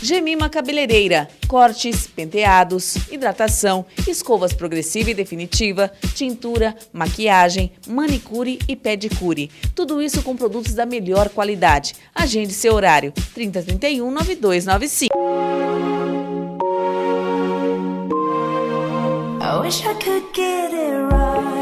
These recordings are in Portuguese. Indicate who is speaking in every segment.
Speaker 1: Gemima Cabeleireira, cortes, penteados, hidratação, escovas progressiva e definitiva, tintura, maquiagem, manicure e pedicure. Tudo isso com produtos da melhor qualidade. Agende seu horário, 3031-9295.
Speaker 2: I wish I could get it right.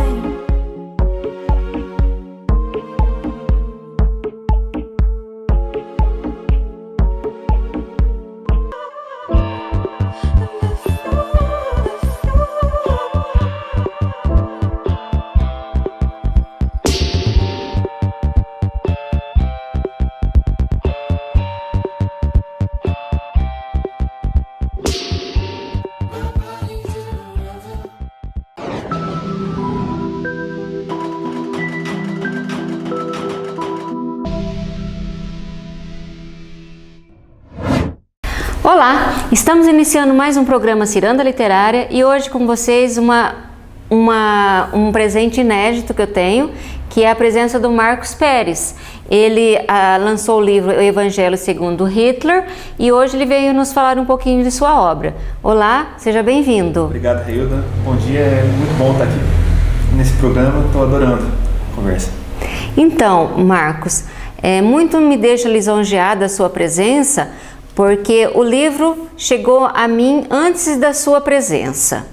Speaker 3: Olá, estamos iniciando mais um programa Ciranda Literária e hoje com vocês um presente inédito que eu tenho, que é a presença do Marcos Pérez. Ele lançou o livro O Evangelho segundo Hitler e hoje ele veio nos falar um pouquinho de sua obra. Olá, seja bem-vindo.
Speaker 4: Obrigado, Railda. Bom dia, é muito bom estar aqui nesse programa, estou adorando a conversa.
Speaker 3: Então, Marcos, muito me deixa lisonjeada a sua presença, porque o livro chegou a mim antes da sua presença.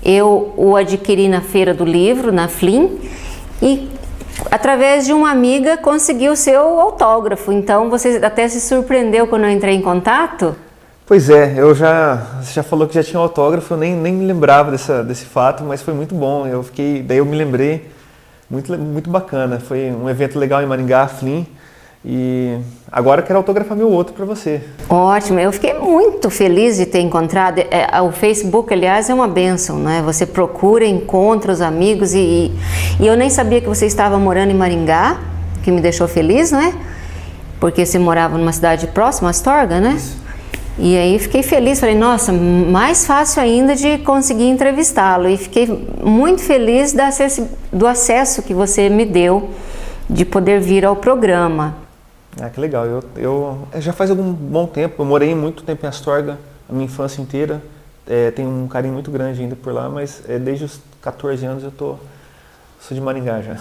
Speaker 3: Eu o adquiri na Feira do Livro, na Flim, e através de uma amiga consegui o seu autógrafo. Então você até se surpreendeu quando eu entrei em contato?
Speaker 4: Pois é, você já falou que já tinha um autógrafo, eu nem me lembrava desse fato, mas foi muito bom. Daí eu me lembrei, muito bacana. Foi um evento legal em Maringá, a Flim. E agora eu quero autografar meu outro para você.
Speaker 3: Ótimo, eu fiquei muito feliz de ter encontrado. O Facebook, aliás, é uma bênção, né? Você procura, encontra os amigos e eu nem sabia que você estava morando em Maringá, que me deixou feliz, não é? Porque você morava numa cidade próxima, Astorga, né? Isso. E aí fiquei feliz, falei, nossa, mais fácil ainda de conseguir entrevistá-lo. E fiquei muito feliz do acesso que você me deu de poder vir ao programa.
Speaker 4: Ah, que legal. Eu já faz algum bom tempo, eu morei muito tempo em Astorga, a minha infância inteira. Tenho um carinho muito grande ainda por lá, mas desde os 14 anos sou de Maringá já.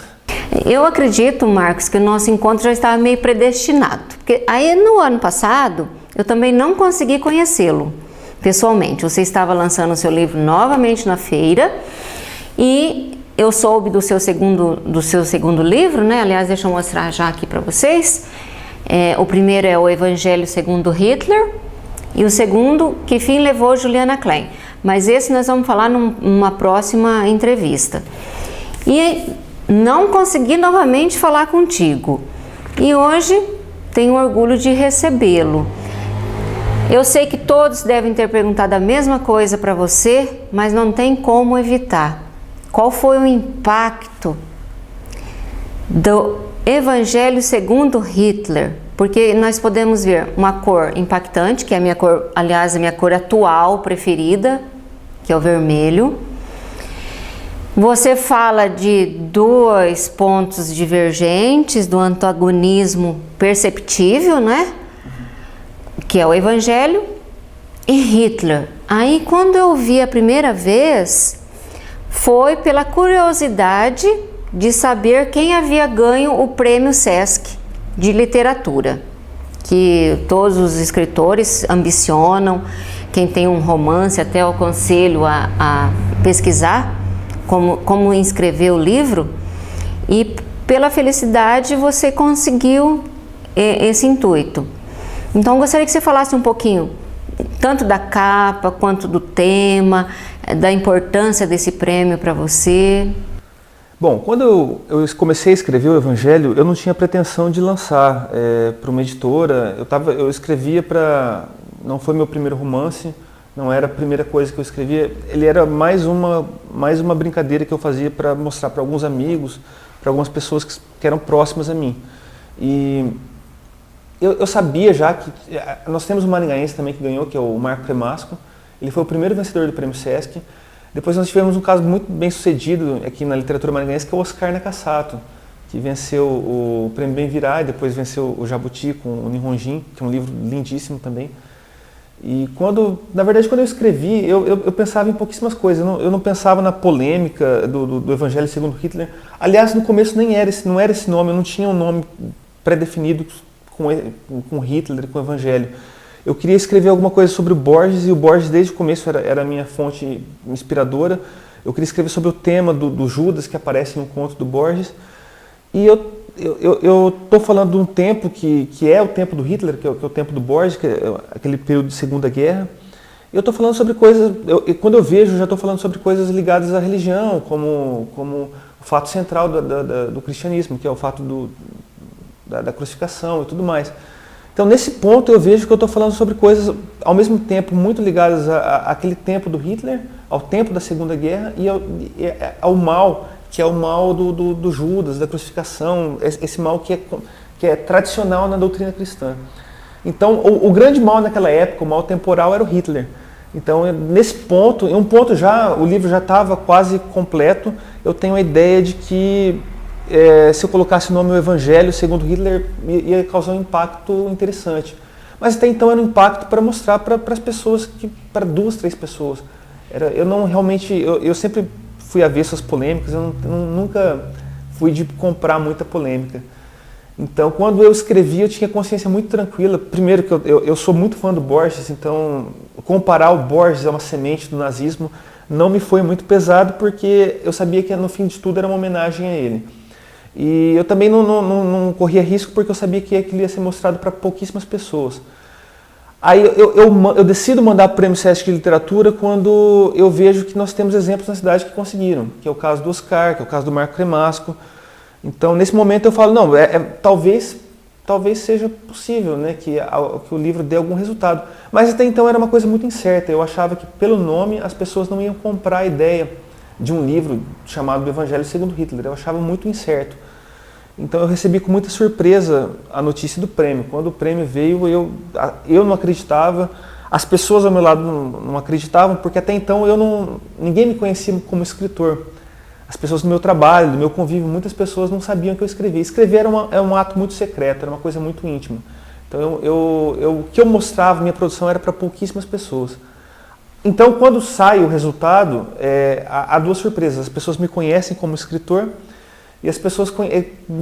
Speaker 3: Eu acredito, Marcos, que o nosso encontro já estava meio predestinado. Porque aí no ano passado, eu também não consegui conhecê-lo pessoalmente. Você estava lançando o seu livro novamente na feira e eu soube do seu segundo livro, né? Aliás, deixa eu mostrar já aqui para vocês. O primeiro é O Evangelho segundo Hitler e o segundo, Que Fim Levou Juliana Klein. Mas esse nós vamos falar numa próxima entrevista. E não consegui novamente falar contigo. E hoje tenho orgulho de recebê-lo. Eu sei que todos devem ter perguntado a mesma coisa para você, mas não tem como evitar. Qual foi o impacto do Evangelho segundo Hitler? Porque nós podemos ver uma cor impactante, que é a minha cor, aliás, a minha cor atual preferida, que é o vermelho. Você fala de dois pontos divergentes, do antagonismo perceptível, né? Que é o Evangelho e Hitler. Aí, quando eu vi a primeira vez, foi pela curiosidade de saber quem havia ganho o prêmio Sesc de literatura, que todos os escritores ambicionam. Quem tem um romance, até eu aconselho a pesquisar como inscrever o livro, e pela felicidade você conseguiu esse intuito. Então gostaria que você falasse um pouquinho tanto da capa quanto do tema, da importância desse prêmio para você.
Speaker 4: Bom, quando eu comecei a escrever o Evangelho, eu não tinha pretensão de lançar para uma editora. Eu escrevia não foi meu primeiro romance, não era a primeira coisa que eu escrevia. Ele era mais uma brincadeira que eu fazia para mostrar para alguns amigos, para algumas pessoas que eram próximas a mim. E eu sabia já que nós temos um maringaense também que ganhou, que é o Marco Cremasco. Ele foi o primeiro vencedor do prêmio Sesc. Depois nós tivemos um caso muito bem sucedido aqui na literatura maringaense, que é o Oscar Nakassato, que venceu o prêmio Bem Virá e depois venceu o Jabuti com o Nihonjin, que é um livro lindíssimo também. E na verdade, quando eu escrevi, eu pensava em pouquíssimas coisas. Eu não pensava na polêmica do Evangelho segundo Hitler. Aliás, no começo não era esse nome, eu não tinha um nome pré-definido com Hitler, com o Evangelho. Eu queria escrever alguma coisa sobre o Borges, e o Borges desde o começo era a minha fonte inspiradora. Eu queria escrever sobre o tema do Judas, que aparece no conto do Borges. E eu estou falando de um tempo que é o tempo do Hitler, que é o tempo do Borges, que é aquele período de Segunda Guerra. E eu estou falando sobre coisas, quando eu vejo, já estou falando sobre coisas ligadas à religião, como o fato central do cristianismo, que é o fato da crucificação e tudo mais. Então, nesse ponto, eu vejo que eu estou falando sobre coisas, ao mesmo tempo, muito ligadas àquele tempo do Hitler, ao tempo da Segunda Guerra e ao mal, que é o mal do Judas, da crucificação, esse mal que é tradicional na doutrina cristã. Então, o grande mal naquela época, o mal temporal, era o Hitler. Então, nesse ponto, em um ponto já, o livro já estava quase completo, eu tenho a ideia de que se eu colocasse o nome O Evangelho segundo Hitler, ia causar um impacto interessante. Mas até então era um impacto para mostrar para as pessoas, para 2, 3 pessoas. Eu sempre fui avesso às polêmicas, eu nunca fui de comprar muita polêmica. Então, quando eu escrevi, eu tinha consciência muito tranquila. Primeiro que eu sou muito fã do Borges, então comparar o Borges a uma semente do nazismo não me foi muito pesado, porque eu sabia que no fim de tudo era uma homenagem a ele. E eu também não corria risco, porque eu sabia que aquilo ia ser mostrado para pouquíssimas pessoas. Aí eu decido mandar o Prêmio Sesc de Literatura quando eu vejo que nós temos exemplos na cidade que conseguiram, que é o caso do Oscar, que é o caso do Marco Cremasco. Então, nesse momento eu falo, não, talvez seja possível, né, que o livro dê algum resultado. Mas até então era uma coisa muito incerta. Eu achava que pelo nome as pessoas não iam comprar a ideia de um livro chamado do Evangelho segundo Hitler. Eu achava muito incerto. Então eu recebi com muita surpresa a notícia do prêmio. Quando o prêmio veio, eu não acreditava, as pessoas ao meu lado não acreditavam, porque até então ninguém me conhecia como escritor. As pessoas do meu trabalho, do meu convívio, muitas pessoas não sabiam que eu escrevia. Escrever era um ato muito secreto, era uma coisa muito íntima. Então o que eu mostrava, minha produção, era para pouquíssimas pessoas. Então, quando sai o resultado, há 2 surpresas. As pessoas me conhecem como escritor e as pessoas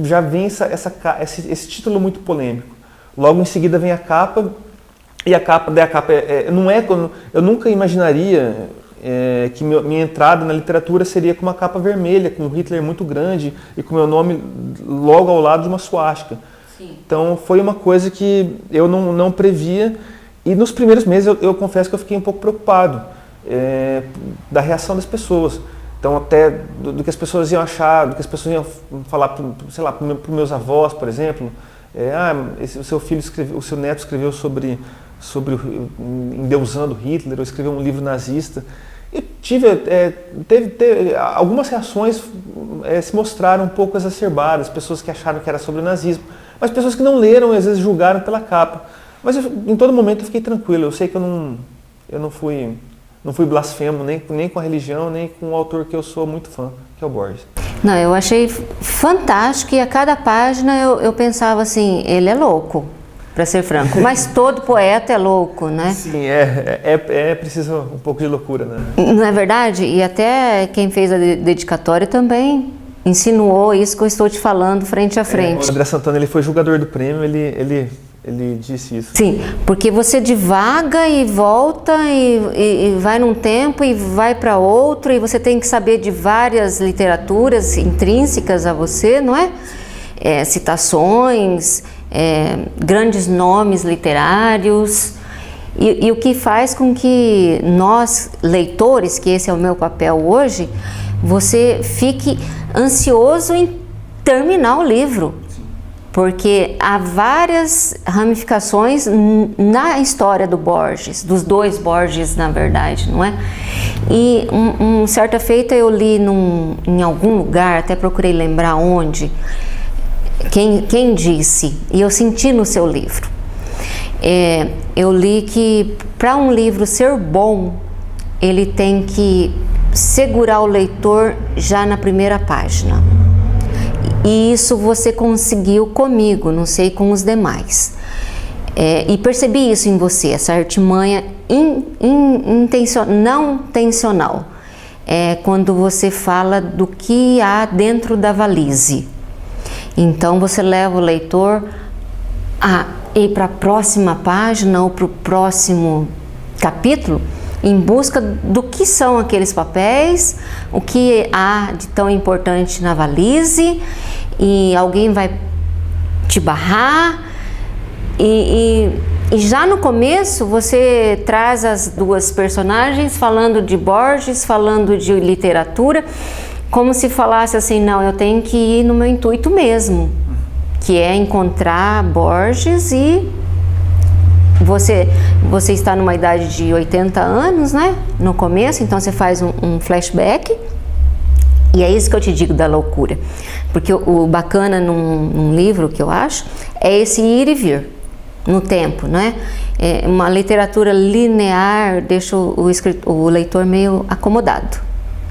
Speaker 4: já veem esse título muito polêmico. Logo em seguida vem a capa, e a capa eu nunca imaginaria que minha entrada na literatura seria com uma capa vermelha, com um Hitler muito grande e com meu nome logo ao lado de uma suástica. Sim. Então, foi uma coisa que eu não previa. E nos primeiros meses eu confesso que eu fiquei um pouco preocupado da reação das pessoas. Então, até do que as pessoas iam achar, do que as pessoas iam falar, sei lá, para os meus avós, por exemplo. O seu filho o seu neto escreveu sobre endeusando Hitler, ou escreveu um livro nazista. E teve algumas reações se mostraram um pouco exacerbadas, pessoas que acharam que era sobre o nazismo, mas pessoas que não leram e às vezes julgaram pela capa. Mas em todo momento eu fiquei tranquilo, eu sei que eu não fui blasfemo nem com a religião, nem com o autor que eu sou muito fã, que é o Borges.
Speaker 3: Não, eu achei fantástico, e a cada página eu pensava assim, ele é louco, para ser franco, mas todo poeta é louco, né?
Speaker 4: Sim, é preciso um pouco de loucura, né?
Speaker 3: Não é verdade? E até quem fez a dedicatória também insinuou isso que eu estou te falando frente a frente.
Speaker 4: O André Santana, ele foi julgador do prêmio, ele disse isso.
Speaker 3: Sim, porque você divaga e volta e vai num tempo e vai para outro, e você tem que saber de várias literaturas intrínsecas a você, não é? Citações, grandes nomes literários, e o que faz com que nós, leitores, que esse é o meu papel hoje, você fique ansioso em terminar o livro. Porque há várias ramificações na história do Borges, dos 2 Borges, na verdade, não é? E certa feita eu li em algum lugar, até procurei lembrar onde, quem disse, e eu senti no seu livro. Eu li que para um livro ser bom, ele tem que segurar o leitor já na primeira página. E isso você conseguiu comigo, não sei com os demais. E percebi isso em você, essa artimanha não intencional. Quando você fala do que há dentro da valise. Então você leva o leitor a ir para a próxima página ou para o próximo capítulo em busca do que são aqueles papéis, o que há de tão importante na valise, e alguém vai te barrar, e já no começo você traz as duas personagens falando de Borges, falando de literatura, como se falasse assim, não, eu tenho que ir no meu intuito mesmo, que é encontrar Borges. E você está numa idade de 80 anos, né? No começo, então você faz um flashback, e é isso que eu te digo da loucura. Porque o bacana num livro, que eu acho, é esse ir e vir no tempo, né? Uma literatura linear deixa o leitor meio acomodado,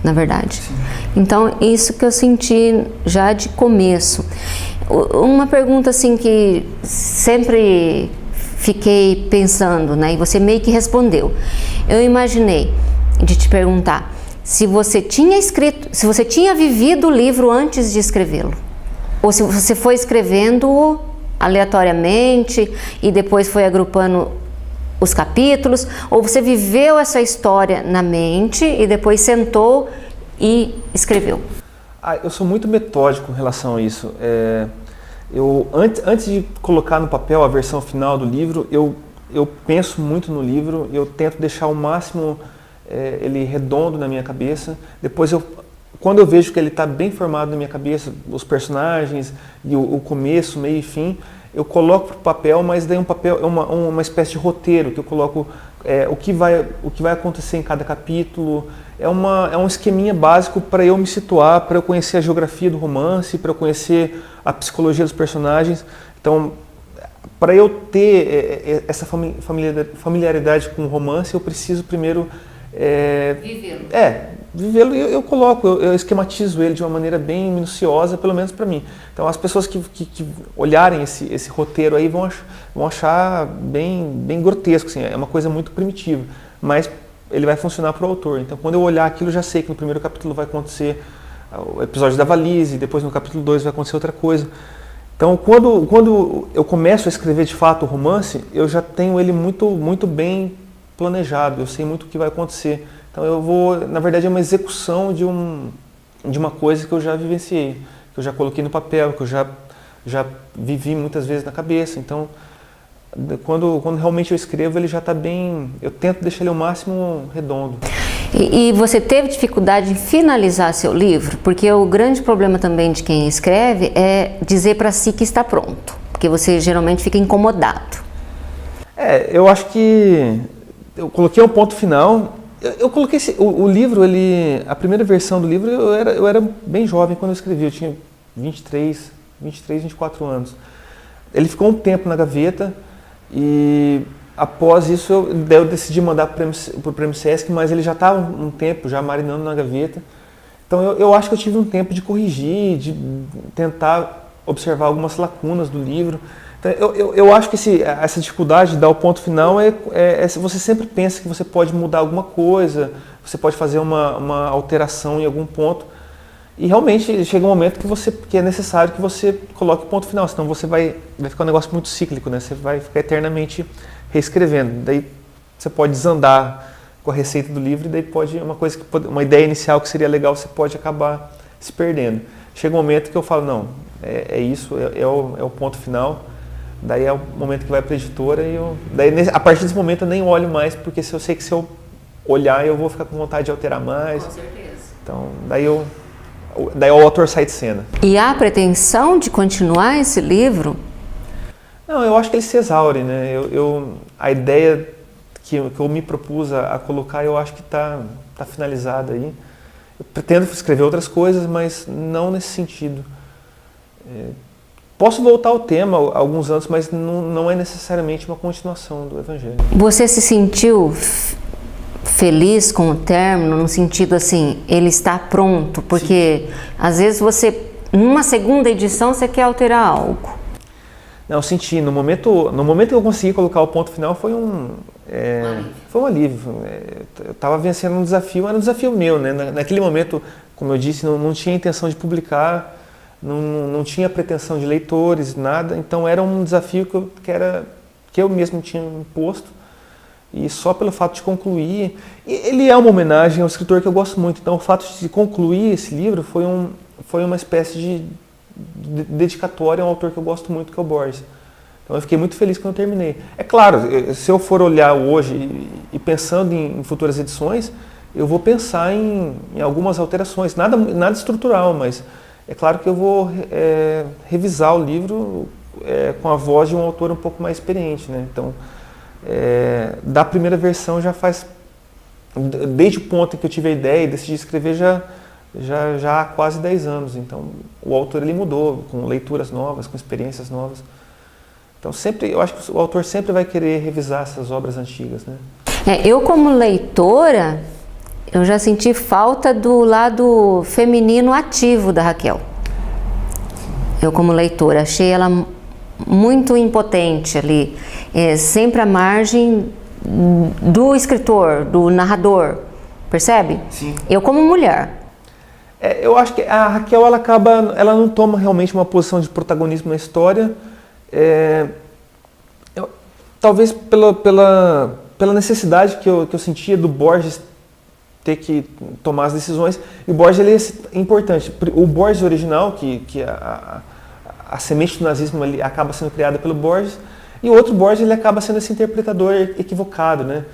Speaker 3: na verdade. Sim. Então, isso que eu senti já de começo. Uma pergunta assim que sempre fiquei pensando, né? E você meio que respondeu. Eu imaginei de te perguntar se você tinha escrito, se você tinha vivido o livro antes de escrevê-lo, ou se você foi escrevendo aleatoriamente e depois foi agrupando os capítulos, ou você viveu essa história na mente e depois sentou e escreveu.
Speaker 4: Eu sou muito metódico em relação a isso. Antes de colocar no papel a versão final do livro, eu penso muito no livro, eu tento deixar o máximo ele redondo na minha cabeça. Depois, quando eu vejo que ele está bem formado na minha cabeça, os personagens, e o começo, meio e fim, eu coloco para o papel, mas daí um papel é uma espécie de roteiro, que eu coloco o que vai acontecer em cada capítulo. É um esqueminha básico para eu me situar, para eu conhecer a geografia do romance, para eu conhecer a psicologia dos personagens. Então, para eu ter essa familiaridade com o romance, eu preciso primeiro
Speaker 3: vivê-lo.
Speaker 4: Vivê-lo, eu coloco, eu esquematizo ele de uma maneira bem minuciosa, pelo menos para mim. Então, as pessoas que olharem esse roteiro aí vão achar bem grotesco, assim, é uma coisa muito primitiva, mas ele vai funcionar para o autor. Então, quando eu olhar aquilo, eu já sei que no primeiro capítulo vai acontecer o episódio da valise, depois no capítulo 2 vai acontecer outra coisa. Então, quando eu começo a escrever de fato o romance, eu já tenho ele muito bem planejado, eu sei muito o que vai acontecer. Então, na verdade, é uma execução de uma coisa que eu já vivenciei, que eu já coloquei no papel, que eu já vivi muitas vezes na cabeça. Então, quando realmente eu escrevo, ele já está bem, eu tento deixar ele o máximo redondo.
Speaker 3: E você teve dificuldade em finalizar seu livro? Porque o grande problema também de quem escreve é dizer para si que está pronto, porque você geralmente fica incomodado.
Speaker 4: Eu acho que eu coloquei um ponto final. Eu coloquei o livro, a primeira versão do livro, eu era bem jovem quando eu escrevi, eu tinha 23, 24 anos. Ele ficou um tempo na gaveta e após isso eu decidi mandar para o Prêmio Sesc, mas ele já estava um tempo já marinando na gaveta. Então eu acho que eu tive um tempo de corrigir, de tentar observar algumas lacunas do livro. Então, eu acho que essa dificuldade de dar o ponto final você sempre pensa que você pode mudar alguma coisa, você pode fazer uma alteração em algum ponto, e realmente chega um momento que é necessário que você coloque o ponto final, senão você vai ficar um negócio muito cíclico, né? Você vai ficar eternamente reescrevendo. Daí você pode desandar com a receita do livro, e daí uma ideia inicial que seria legal, você pode acabar se perdendo. Chega um momento que eu falo, não, é isso, é o ponto final. Daí é o momento que vai para a editora e a partir desse momento eu nem olho mais, porque eu sei que se eu olhar eu vou ficar com vontade de alterar mais.
Speaker 3: Com certeza.
Speaker 4: Então, daí o autor sai de cena.
Speaker 3: E há pretensão de continuar esse livro?
Speaker 4: Não, eu acho que ele se exaure, né? A ideia que eu me propus a colocar, eu acho que está finalizada aí. Eu pretendo escrever outras coisas, mas não nesse sentido. Posso voltar ao tema alguns anos, mas não é necessariamente uma continuação do Evangelho.
Speaker 3: Você se sentiu feliz com o término, no sentido assim, ele está pronto? Porque às vezes numa segunda edição, você quer alterar algo.
Speaker 4: Não, eu senti. No momento que eu consegui colocar o ponto final foi foi um alívio. Eu estava vencendo um desafio, era um desafio meu, né? Naquele momento, como eu disse, não tinha intenção de publicar, não tinha pretensão de leitores, nada. Então era um desafio que eu mesmo tinha imposto. E só pelo fato de concluir, ele é uma homenagem ao escritor que eu gosto muito. Então o fato de concluir esse livro foi uma espécie de dedicatória a um autor que eu gosto muito, que é o Borges. Então eu fiquei muito feliz quando eu terminei. É claro, se eu for olhar hoje e pensando em futuras edições, eu vou pensar em algumas alterações, nada estrutural, mas é claro que eu vou revisar o livro com a voz de um autor um pouco mais experiente, né? Então, da primeira versão já faz, desde o ponto em que eu tive a ideia e decidi escrever, já há quase 10 anos. Então, o autor ele mudou, com leituras novas, com experiências novas. Então, eu acho que o autor sempre vai querer revisar essas obras antigas, né?
Speaker 3: Eu como leitora, eu já senti falta do lado feminino ativo da Raquel. Eu como leitora, achei ela muito impotente ali, sempre à margem do escritor, do narrador, percebe?
Speaker 4: Sim.
Speaker 3: Eu como mulher.
Speaker 4: Eu acho que a Raquel, ela não toma realmente uma posição de protagonismo na história, talvez pela necessidade que eu sentia do Borges ter que tomar as decisões. E o Borges ele é importante. O Borges original, que a semente do nazismo ele acaba sendo criada pelo Borges, e o outro Borges ele acaba sendo esse interpretador equivocado, né?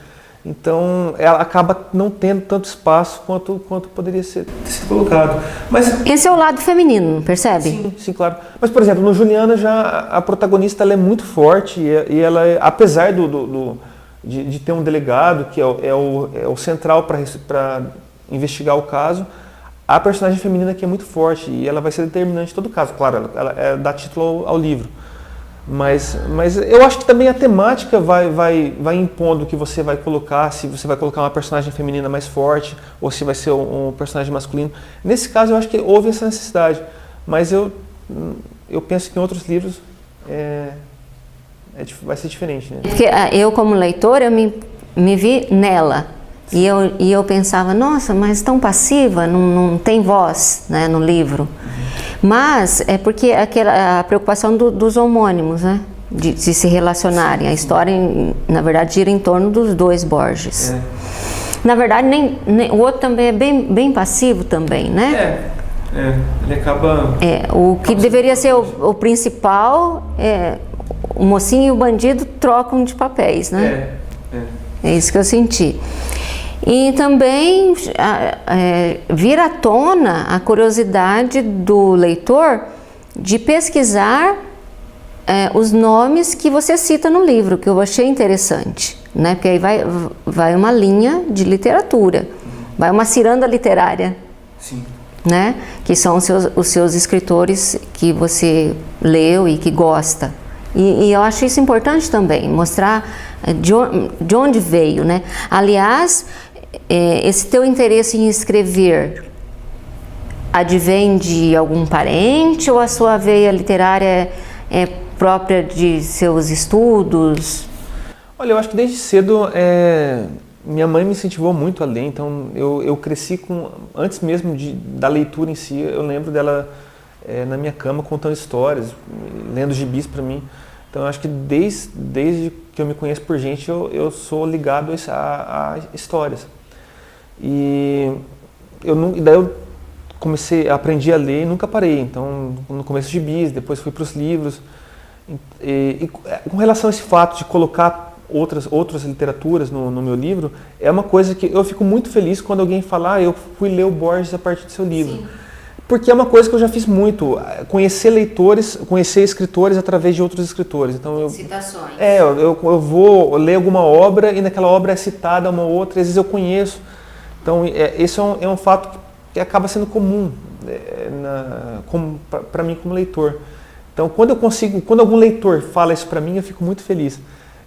Speaker 4: Então, ela acaba não tendo tanto espaço quanto poderia ter sido colocado. Mas,
Speaker 3: esse é o lado feminino, percebe?
Speaker 4: Sim, claro. Mas, por exemplo, no Juliana, já a protagonista ela é muito forte e ela, apesar de ter um delegado, que é o central para investigar o caso, a personagem feminina aqui é muito forte e ela vai ser determinante em todo caso. Claro, ela dá título ao livro. Mas eu acho que também a temática vai impondo o que você vai colocar, se você vai colocar uma personagem feminina mais forte ou se vai ser um personagem masculino. Nesse caso eu acho que houve essa necessidade, mas eu penso que em outros livros vai ser diferente, né?
Speaker 3: Porque eu como leitora, eu me vi nela e eu pensava, nossa, mas tão passiva, não tem voz, né, no livro. Mas é porque a preocupação dos homônimos, né? De se relacionarem. A história, na verdade, gira em torno dos dois Borges. Na verdade, o outro também é bem passivo também, né?
Speaker 4: Ele acaba...
Speaker 3: o que deveria ser o principal, o mocinho e o bandido trocam de papéis, né? É isso que eu senti. E também vir à tona a curiosidade do leitor de pesquisar os nomes que você cita no livro, que eu achei interessante, né? Porque aí vai uma linha de literatura, vai uma ciranda literária.
Speaker 4: Sim.
Speaker 3: Né? Que são os seus escritores que você leu e que gosta. E eu acho isso importante também, mostrar de onde veio, né? Aliás, esse teu interesse em escrever advém de algum parente ou a sua veia literária é própria de seus estudos?
Speaker 4: Olha, eu acho que desde cedo minha mãe me incentivou muito a ler, então eu cresci antes mesmo da leitura em si, eu lembro dela na minha cama contando histórias, lendo gibis para mim. Então eu acho que desde que eu me conheço por gente, eu sou ligado a histórias. E daí eu aprendi a ler e nunca parei. Então no começo gibis, depois fui para os livros. E com relação a esse fato de colocar outras literaturas no meu livro, é uma coisa que eu fico muito feliz quando alguém fala, eu fui ler o Borges a partir do seu livro. Sim. Porque é uma coisa que eu já fiz muito, conhecer leitores, conhecer escritores através de outros escritores. Então
Speaker 3: citações.
Speaker 4: Eu vou ler alguma obra e naquela obra é citada uma outra, às vezes eu conheço. Então esse é um fato que acaba sendo comum para mim como leitor. Então quando algum leitor fala isso para mim, eu fico muito feliz.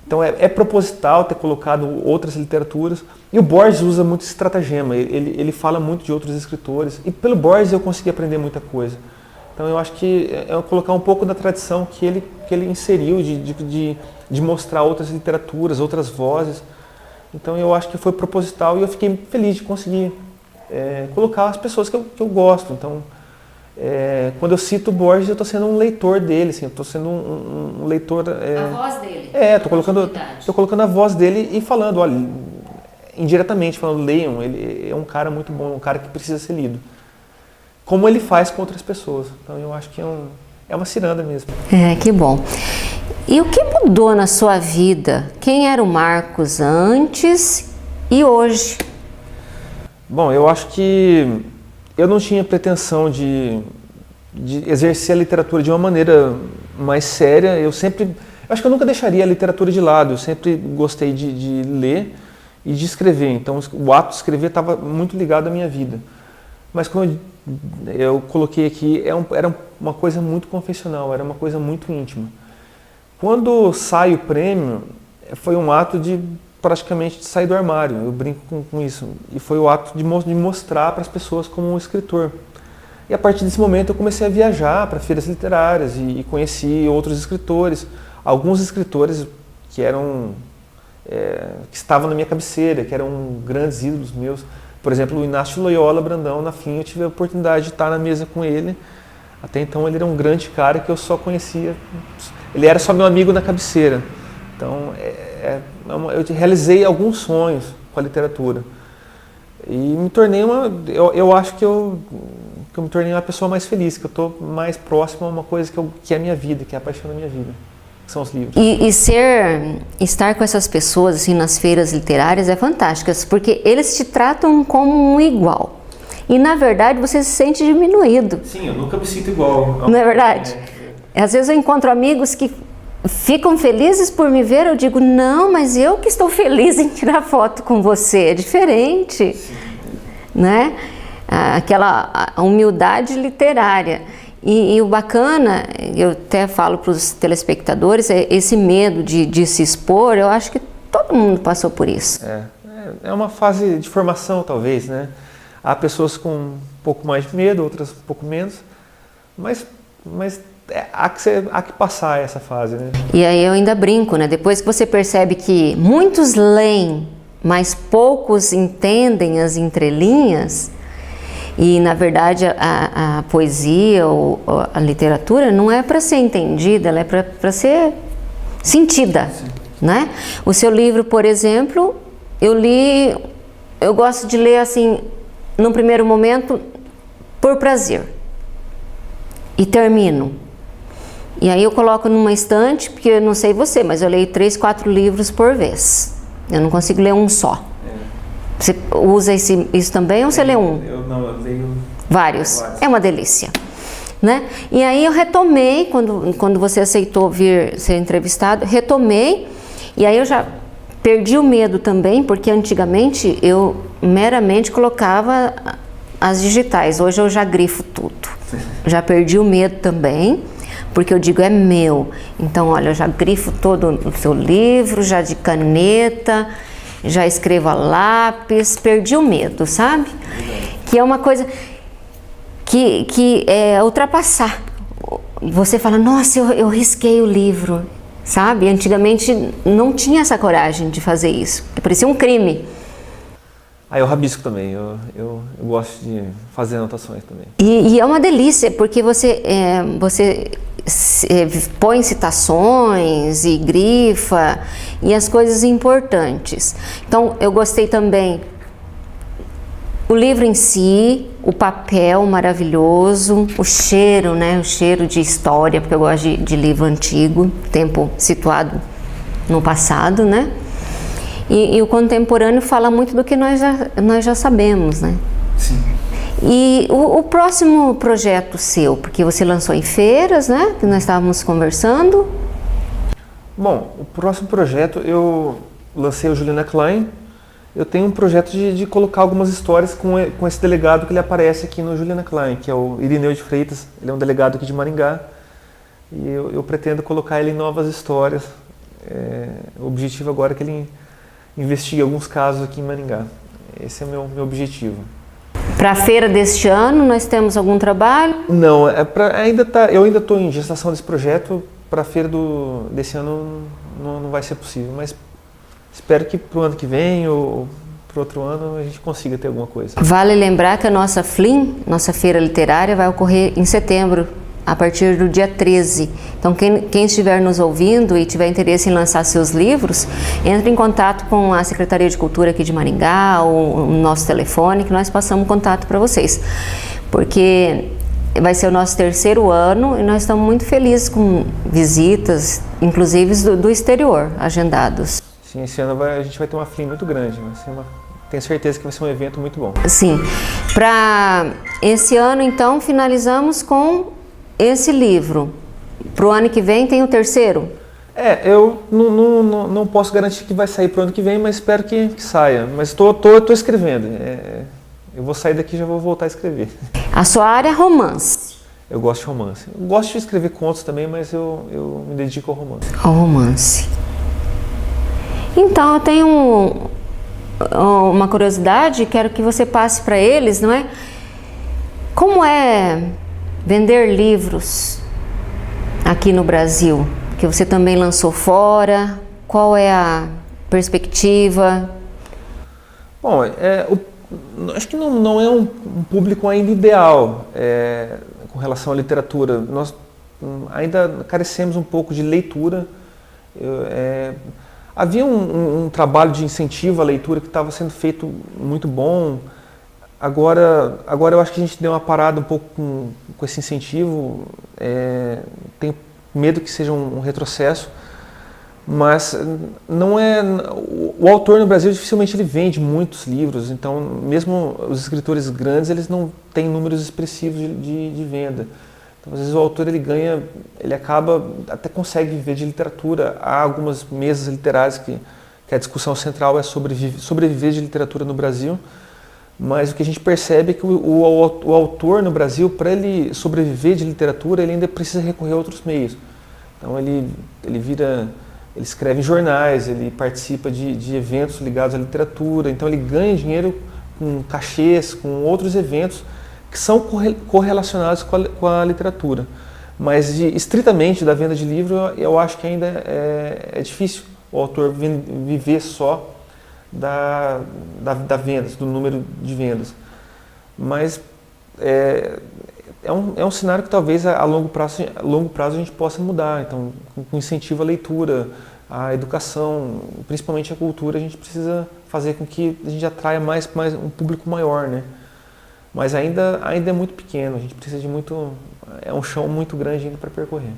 Speaker 4: Então é proposital ter colocado outras literaturas. E o Borges usa muito esse estratagema, ele fala muito de outros escritores. E pelo Borges eu consegui aprender muita coisa. Então eu acho que é colocar um pouco da tradição que ele inseriu de mostrar outras literaturas, outras vozes. Então eu acho que foi proposital e eu fiquei feliz de conseguir colocar as pessoas que eu gosto. Então, quando eu cito Borges, eu estou sendo um leitor dele, assim, eu estou sendo um leitor...
Speaker 3: A voz dele.
Speaker 4: Estou colocando a voz dele e falando, olha, indiretamente falando, leiam, ele é um cara muito bom, um cara que precisa ser lido. Como ele faz com outras pessoas. Então eu acho que é uma ciranda mesmo.
Speaker 3: Que bom. E o que mudou na sua vida? Quem era o Marcos antes e hoje?
Speaker 4: Bom, eu acho que eu não tinha pretensão de exercer a literatura de uma maneira mais séria. Eu acho que eu nunca deixaria a literatura de lado. Eu sempre gostei de ler e de escrever. Então o ato de escrever estava muito ligado à minha vida. Mas como eu coloquei aqui, era uma coisa muito confessional, era uma coisa muito íntima. Quando sai o prêmio, foi um ato de praticamente sair do armário, eu brinco com isso. E foi o ato de mostrar para as pessoas como um escritor. E a partir desse momento eu comecei a viajar para feiras literárias e conheci outros escritores. Alguns escritores que estavam na minha cabeceira, que eram grandes ídolos meus. Por exemplo, o Inácio Loyola Brandão, na FLIM, eu tive a oportunidade de estar na mesa com ele. Até então ele era um grande cara que eu só conhecia, ele era só meu amigo na cabeceira. Então eu realizei alguns sonhos com a literatura. E me tornei eu acho que eu me tornei uma pessoa mais feliz, que eu estou mais próximo a uma coisa que é a minha vida, que é a paixão da minha vida. São os livros.
Speaker 3: Estar com essas pessoas assim nas feiras literárias é fantástico, porque eles te tratam como um igual. E na verdade você se sente diminuído.
Speaker 4: Sim, eu nunca me sinto igual.
Speaker 3: Não é verdade? Às vezes eu encontro amigos que ficam felizes por me ver, eu digo, não, mas eu que estou feliz em tirar foto com você, é diferente. Sim. Né? Aquela humildade literária. E o bacana, eu até falo para os telespectadores, é esse medo de se expor. Eu acho que todo mundo passou por isso.
Speaker 4: É uma fase de formação, talvez, né? Há pessoas com um pouco mais de medo, outras um pouco menos, mas há que passar essa fase, né?
Speaker 3: E aí eu ainda brinco, né? Depois que você percebe que muitos leem, mas poucos entendem as entrelinhas. E, na verdade, a poesia ou a literatura não é para ser entendida, ela é para ser sentida, né? O seu livro, por exemplo, eu gosto de ler assim, num primeiro momento, por prazer. E termino. E aí eu coloco numa estante, porque eu não sei você, mas eu leio 3, 4 livros por vez. Eu não consigo ler um só. Você usa isso também ou você lê um?
Speaker 4: Eu leio
Speaker 3: vários. É uma delícia, né? E aí eu retomei, quando você aceitou vir ser entrevistado, retomei, e aí eu já perdi o medo também, porque antigamente eu meramente colocava as digitais, hoje eu já grifo tudo. Já perdi o medo também, porque eu digo é meu. Então, olha, eu já grifo todo o seu livro, já de caneta, já escrevo a lápis, perdi o medo, sabe? Que é uma coisa que é ultrapassar. Você fala, nossa, eu risquei o livro, sabe? Antigamente não tinha essa coragem de fazer isso, parecia um crime.
Speaker 4: Eu rabisco também, eu gosto de fazer anotações também.
Speaker 3: E é uma delícia, porque você põe citações e grifa e as coisas importantes. Então eu gostei também o livro em si, o papel maravilhoso, o cheiro, né? O cheiro de história, porque eu gosto de livro antigo, tempo situado no passado, né? E o contemporâneo fala muito do que nós já sabemos, né?
Speaker 4: Sim.
Speaker 3: E o próximo projeto seu, porque você lançou em feiras, né? Que nós estávamos conversando.
Speaker 4: Bom, o próximo projeto eu lancei o Juliana Klein. Eu tenho um projeto de colocar algumas histórias com esse delegado que ele aparece aqui no Juliana Klein, que é o Irineu de Freitas. Ele é um delegado aqui de Maringá. E eu pretendo colocar ele em novas histórias. O objetivo agora é que ele investigue alguns casos aqui em Maringá. Esse é o meu objetivo.
Speaker 3: Para a feira deste ano, nós temos algum trabalho?
Speaker 4: Não, eu ainda estou em gestação desse projeto. Para a feira desse ano não vai ser possível, mas espero que para o ano que vem ou para outro ano a gente consiga ter alguma coisa.
Speaker 3: Vale lembrar que a nossa FLIM, nossa feira literária, vai ocorrer em setembro, a partir do dia 13. Então quem estiver nos ouvindo e tiver interesse em lançar seus livros, entre em contato com a Secretaria de Cultura aqui de Maringá ou o nosso telefone, que nós passamos contato para vocês. Porque vai ser o nosso 3º ano e nós estamos muito felizes com visitas, inclusive do exterior, agendados.
Speaker 4: Sim, esse ano a gente vai ter uma FLIM muito grande, tenho certeza que vai ser um evento muito bom.
Speaker 3: Sim, para esse ano então finalizamos com esse livro. Para o ano que vem tem o 3º?
Speaker 4: Eu não posso garantir que vai sair para o ano que vem, mas espero que saia. Mas estou escrevendo. Eu vou sair daqui e já vou voltar a escrever.
Speaker 3: A sua área é romance?
Speaker 4: Eu gosto de romance. Eu gosto de escrever contos também, mas eu me dedico ao romance.
Speaker 3: Ao romance. Então eu tenho uma curiosidade, quero que você passe para eles, não é? Como é vender livros aqui no Brasil? Que você também lançou fora. Qual é a perspectiva?
Speaker 4: Bom, acho que não é um público ainda ideal com relação à literatura. Nós ainda carecemos um pouco de leitura. Havia um trabalho de incentivo à leitura que estava sendo feito muito bom. Agora eu acho que a gente deu uma parada um pouco com esse incentivo. Tenho medo que seja um retrocesso, mas não é. O autor no Brasil dificilmente ele vende muitos livros, então mesmo os escritores grandes eles não têm números expressivos de venda. Então, às vezes o autor ele acaba, até consegue viver de literatura. Há algumas mesas literárias que a discussão central é sobreviver de literatura no Brasil, mas o que a gente percebe é que o autor no Brasil, para ele sobreviver de literatura, ele ainda precisa recorrer a outros meios. Então ele escreve em jornais, ele participa de eventos ligados à literatura, então ele ganha dinheiro com cachês, com outros eventos que são correlacionados com a literatura. Mas estritamente da venda de livro, eu acho que ainda é difícil o autor viver só da venda, do número de vendas. Mas é um cenário que talvez a longo prazo a gente possa mudar. Então, com incentivo à leitura, à educação, principalmente à cultura, a gente precisa fazer com que a gente atraia mais um público maior, né? Mas ainda é muito pequeno, a gente precisa de é um chão muito grande ainda para percorrer.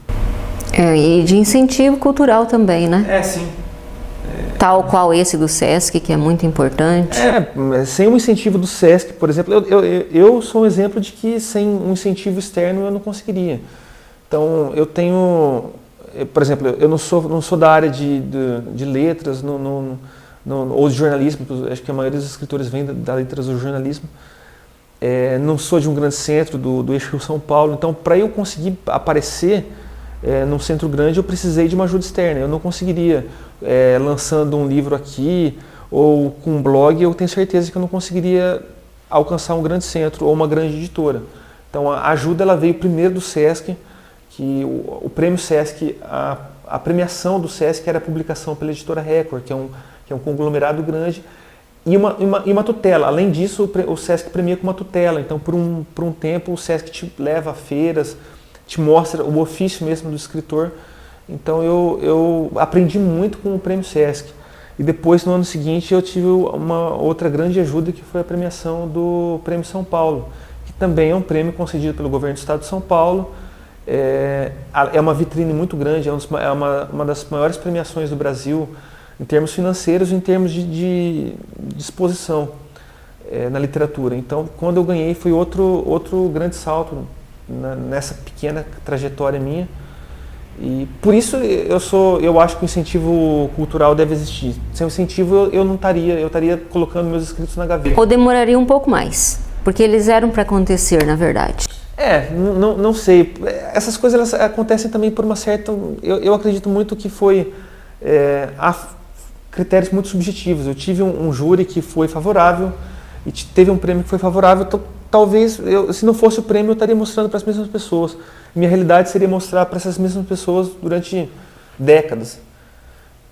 Speaker 3: E de incentivo cultural também, né?
Speaker 4: Sim.
Speaker 3: Tal qual esse do SESC, que é muito importante.
Speaker 4: Sem o incentivo do SESC, por exemplo, eu sou um exemplo de que sem um incentivo externo eu não conseguiria. Então, eu tenho, por exemplo, eu não sou da área de letras ou de jornalismo, acho que a maioria dos escritores vem da letras do jornalismo. Não sou de um grande centro do eixo Rio-São Paulo, então para eu conseguir aparecer num centro grande eu precisei de uma ajuda externa. Eu não conseguiria, lançando um livro aqui ou com um blog, eu tenho certeza que eu não conseguiria alcançar um grande centro ou uma grande editora. Então a ajuda ela veio primeiro do SESC, que o prêmio SESC, a premiação do SESC era a publicação pela editora Record, que é um conglomerado grande, e uma tutela. Além disso, o SESC premia com uma tutela. Então, por um tempo, o SESC te leva a feiras, te mostra o ofício mesmo do escritor. Então, eu aprendi muito com o prêmio SESC. E depois, no ano seguinte, eu tive uma outra grande ajuda, que foi a premiação do Prêmio São Paulo, que também é um prêmio concedido pelo governo do estado de São Paulo. É uma vitrine muito grande, é uma das maiores premiações do Brasil, em termos financeiros e em termos de exposição na literatura. Então, quando eu ganhei, foi outro grande salto nessa pequena trajetória minha. E por isso eu acho que o incentivo cultural deve existir. Sem o incentivo eu estaria colocando meus escritos na gaveta.
Speaker 3: Ou demoraria um pouco mais, porque eles eram para acontecer, na verdade.
Speaker 4: Não sei. Essas coisas elas acontecem também por uma certa... Eu acredito muito que foi... há critérios muito subjetivos. Eu tive um júri que foi favorável, e teve um prêmio que foi favorável, talvez, se não fosse o prêmio, eu estaria mostrando para as mesmas pessoas. Minha realidade seria mostrar para essas mesmas pessoas durante décadas.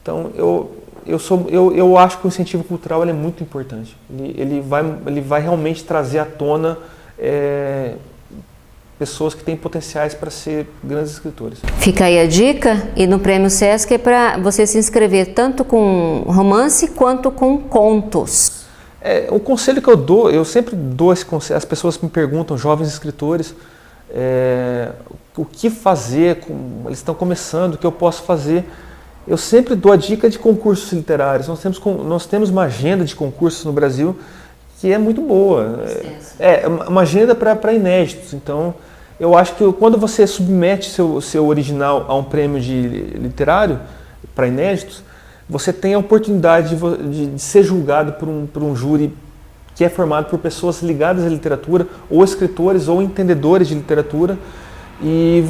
Speaker 4: Então, eu acho que o incentivo cultural ele é muito importante. Ele vai realmente trazer à tona pessoas que têm potenciais para ser grandes escritores.
Speaker 3: Fica aí a dica, e no Prêmio Sesc é para você se inscrever tanto com romance quanto com contos.
Speaker 4: O conselho que eu dou, eu sempre dou esse conselho, as pessoas me perguntam, jovens escritores, o que fazer, eles estão começando, o que eu posso fazer. Eu sempre dou a dica de concursos literários. Nós temos uma agenda de concursos no Brasil que é muito boa. É uma agenda para inéditos. Então, eu acho que quando você submete seu original a um prêmio literário para inéditos, você tem a oportunidade de ser julgado por um júri que é formado por pessoas ligadas à literatura, ou escritores, ou entendedores de literatura, e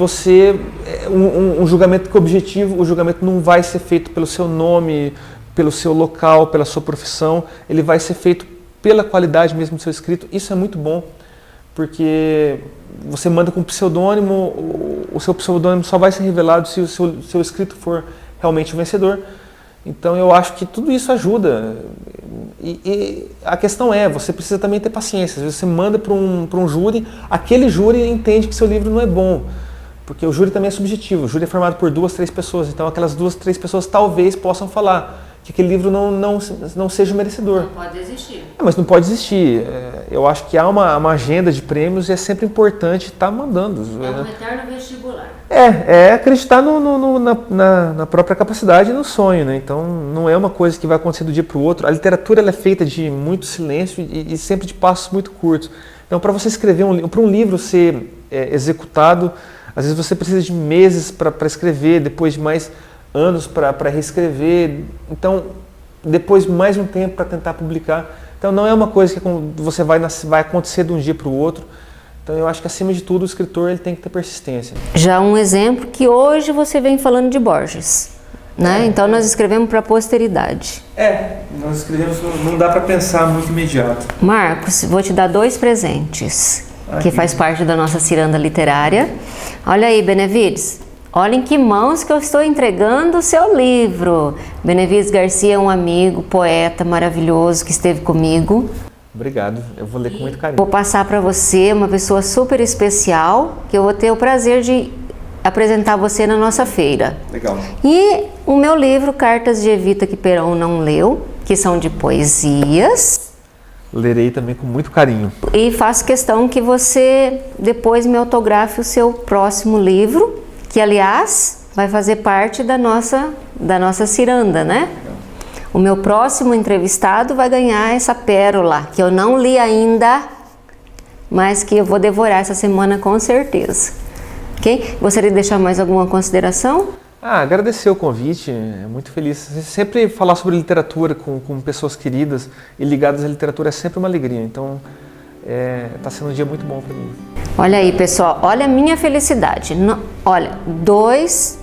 Speaker 4: um julgamento que o julgamento não vai ser feito pelo seu nome, pelo seu local, pela sua profissão, ele vai ser feito pela qualidade mesmo do seu escrito. Isso é muito bom, porque você manda com pseudônimo, o seu pseudônimo só vai ser revelado se o seu escrito for realmente o vencedor. Então eu acho que tudo isso ajuda. E a questão você precisa também ter paciência. Às vezes você manda para um júri, aquele júri entende que seu livro não é bom, porque o júri também é subjetivo. O júri é formado por 2, 3 pessoas, então aquelas 2, 3 pessoas talvez possam falar que aquele livro não seja merecedor.
Speaker 3: Não pode existir.
Speaker 4: Mas não pode existir. Eu acho que há uma agenda de prêmios e é sempre importante estar mandando.
Speaker 3: É um eterno vestibular.
Speaker 4: É acreditar na própria capacidade e no sonho, né? Então não é uma coisa que vai acontecer do dia para o outro. A literatura ela é feita de muito silêncio e sempre de passos muito curtos. Então para você escrever para um livro ser executado, às vezes você precisa de meses para escrever, depois de mais anos para reescrever, então depois mais um tempo para tentar publicar. Então não é uma coisa que você vai acontecer de um dia para o outro. Então eu acho que acima de tudo o escritor ele tem que ter persistência.
Speaker 3: Já um exemplo que hoje você vem falando de Borges, né? Então nós escrevemos para a posteridade.
Speaker 4: Nós escrevemos, não dá para pensar muito imediato.
Speaker 3: Marcos, vou te dar 2 presentes, que faz parte da nossa ciranda literária. Olha aí, Benevides. Olha em que mãos que eu estou entregando o seu livro. Benevides Garcia é um amigo, poeta maravilhoso que esteve comigo.
Speaker 4: Obrigado, eu vou ler com muito carinho.
Speaker 3: Vou passar para você uma pessoa super especial, que eu vou ter o prazer de apresentar você na nossa feira.
Speaker 4: Legal.
Speaker 3: E o meu livro, Cartas de Evita que Perón Não Leu, que são de poesias.
Speaker 4: Lerei também com muito carinho.
Speaker 3: E faço questão que você depois me autografe o seu próximo livro, que aliás vai fazer parte da nossa ciranda, né? O meu próximo entrevistado vai ganhar essa pérola, que eu não li ainda, mas que eu vou devorar essa semana com certeza. Ok? Gostaria de deixar mais alguma consideração?
Speaker 4: Agradecer o convite, é muito feliz. Sempre falar sobre literatura com pessoas queridas e ligadas à literatura é sempre uma alegria. Então, está sendo um dia muito bom para mim.
Speaker 3: Olha aí, pessoal, olha a minha felicidade. Olha, 2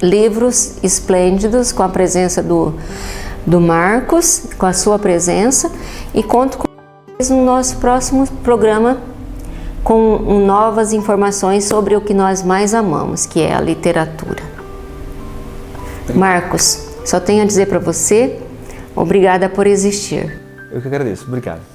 Speaker 3: livros esplêndidos com a presença do Marcos, com a sua presença, e conto com vocês no nosso próximo programa com novas informações sobre o que nós mais amamos, que é a literatura. Marcos, só tenho a dizer para você, obrigada por existir.
Speaker 4: Eu que agradeço, obrigado.